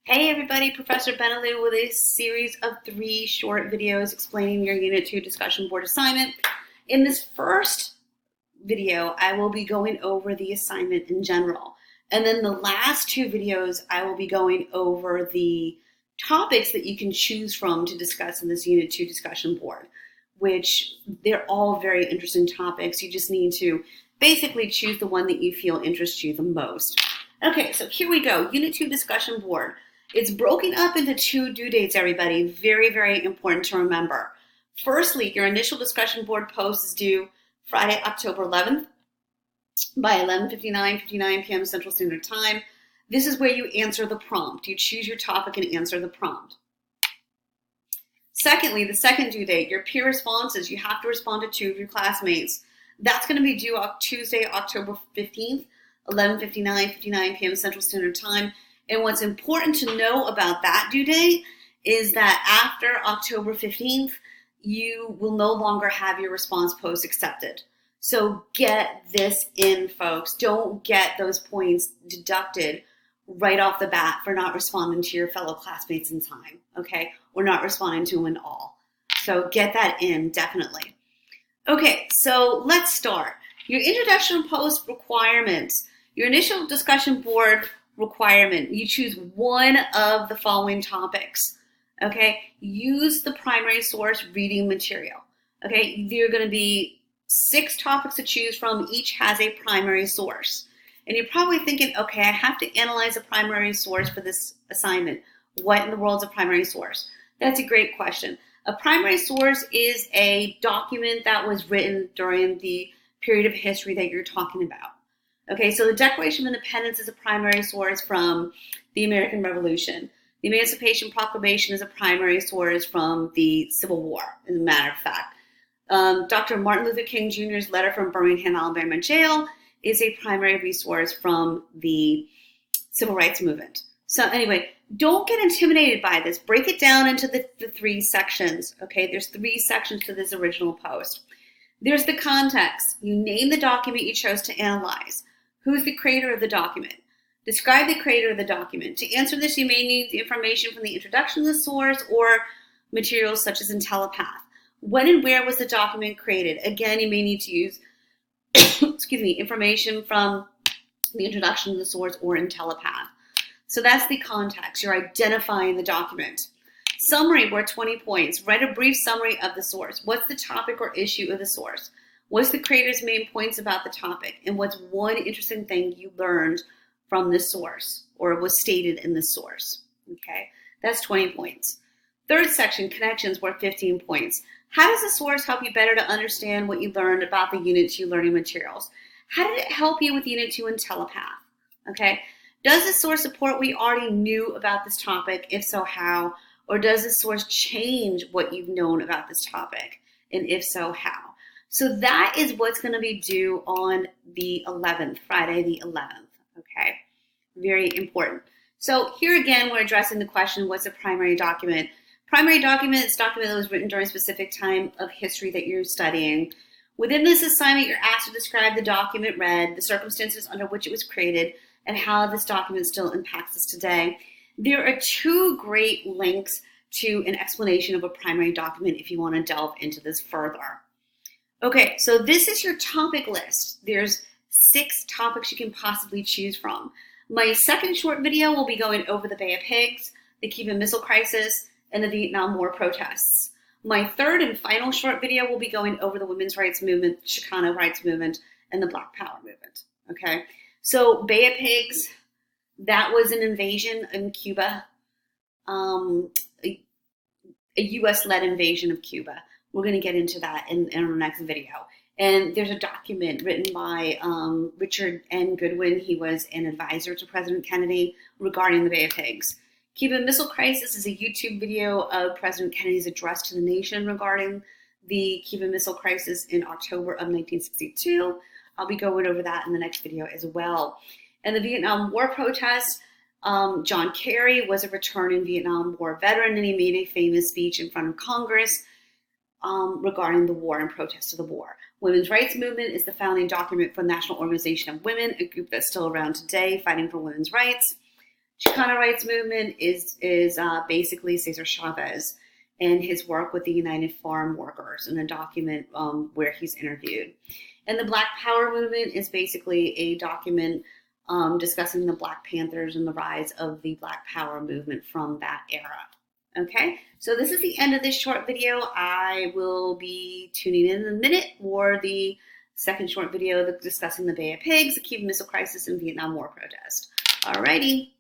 Hey everybody, Professor Benelou with a series of 3 short videos explaining your Unit 2 discussion board assignment. In this first video, I will be going over the assignment in general. And then the last 2 videos, I will be going over the topics that you can choose from to discuss in this Unit 2 discussion board, which they're all very interesting topics. You just need to basically choose the one that you feel interests you the most. Okay, so here we go, Unit 2 discussion board. It's broken up into 2 due dates, everybody. Very, very important to remember. Firstly, your initial discussion board post is due Friday, October 11th by 11:59 p.m. Central Standard Time. This is where you answer the prompt. You choose your topic and answer the prompt. Secondly, the second due date, your peer responses. You have to respond to 2 of your classmates. That's going to be due Tuesday, October 15th, 11:59 p.m. Central Standard Time. And what's important to know about that due date is that after October 15th, you will no longer have your response post accepted. So get this in, folks. Don't get those points deducted right off the bat for not responding to your fellow classmates in time, okay? Or not responding to them at all. So get that in, definitely. Okay, so let's start. Your introduction post requirements. Your initial discussion board requirement, you choose one of the following topics, okay? Use the primary source reading material, okay? There are going to be 6 topics to choose from. Each has a primary source. And you're probably thinking, okay, I have to analyze a primary source for this assignment. What in the world is a primary source? That's a great question. A primary source is a document that was written during the period of history that you're talking about. Okay, so the Declaration of Independence is a primary source from the American Revolution. The Emancipation Proclamation is a primary source from the Civil War, as a matter of fact. Dr. Martin Luther King Jr.'s letter from Birmingham, Alabama jail is a primary resource from the Civil Rights Movement. So anyway, don't get intimidated by this. Break it down into the 3 sections, okay? There's 3 sections to this original post. There's the context. You name the document you chose to analyze. Who's the creator of the document? Describe the creator of the document. To answer this, you may need the information from the introduction of the source or materials such as IntelliPath. When and where was the document created? Again, you may need to use information from the introduction of the source or IntelliPath. So that's the context. You're identifying the document. Summary, worth 20 points. Write a brief summary of the source. What's the topic or issue of the source? What's the creator's main points about the topic? And what's one interesting thing you learned from this source or was stated in this source? Okay, that's 20 points. Third section, connections, worth 15 points. How does the source help you better to understand what you learned about the Unit 2 learning materials? How did it help you with Unit 2 IntelliPath? Okay, does the source support what you already knew about this topic? If so, how? Or does the source change what you've known about this topic? And if so, how? So that is what's going to be due on the 11th, Friday the 11th, okay? Very important. So here again, we're addressing the question, what's a primary document? Primary document is a document that was written during a specific time of history that you're studying. Within this assignment, you're asked to describe the document read, the circumstances under which it was created, and how this document still impacts us today. There are 2 great links to an explanation of a primary document if you want to delve into this further. Okay, so this is your topic list. There's 6 topics you can possibly choose from. My second short video will be going over the Bay of Pigs, the Cuban Missile Crisis, and the Vietnam War protests. My third and final short video will be going over the women's rights movement, the Chicano rights movement, and the Black Power movement. Okay, so Bay of Pigs, that was an invasion in Cuba, a U.S.-led invasion of Cuba. We're going to get into that in our next video. And there's a document written by Richard N. Goodwin. He was an advisor to President Kennedy regarding the Bay of Pigs. Cuban Missile Crisis is a YouTube video of President Kennedy's address to the nation regarding the Cuban Missile Crisis in October of 1962. I'll be going over that in the next video as well. And the Vietnam War protests, John Kerry was a returning Vietnam War veteran, and he made a famous speech in front of Congress regarding the war and protest of the war. Women's Rights Movement is the founding document for the National Organization of Women, a group that's still around today fighting for women's rights. Chicano rights movement is basically Cesar Chavez and his work with the United Farm Workers in a document where he's interviewed. And the Black Power movement is basically a document discussing the Black Panthers and the rise of the Black Power movement from that era. Okay, so this is the end of this short video. I will be tuning in a minute for the second short video discussing the Bay of Pigs, the Cuban Missile Crisis, and Vietnam War protest. Alrighty.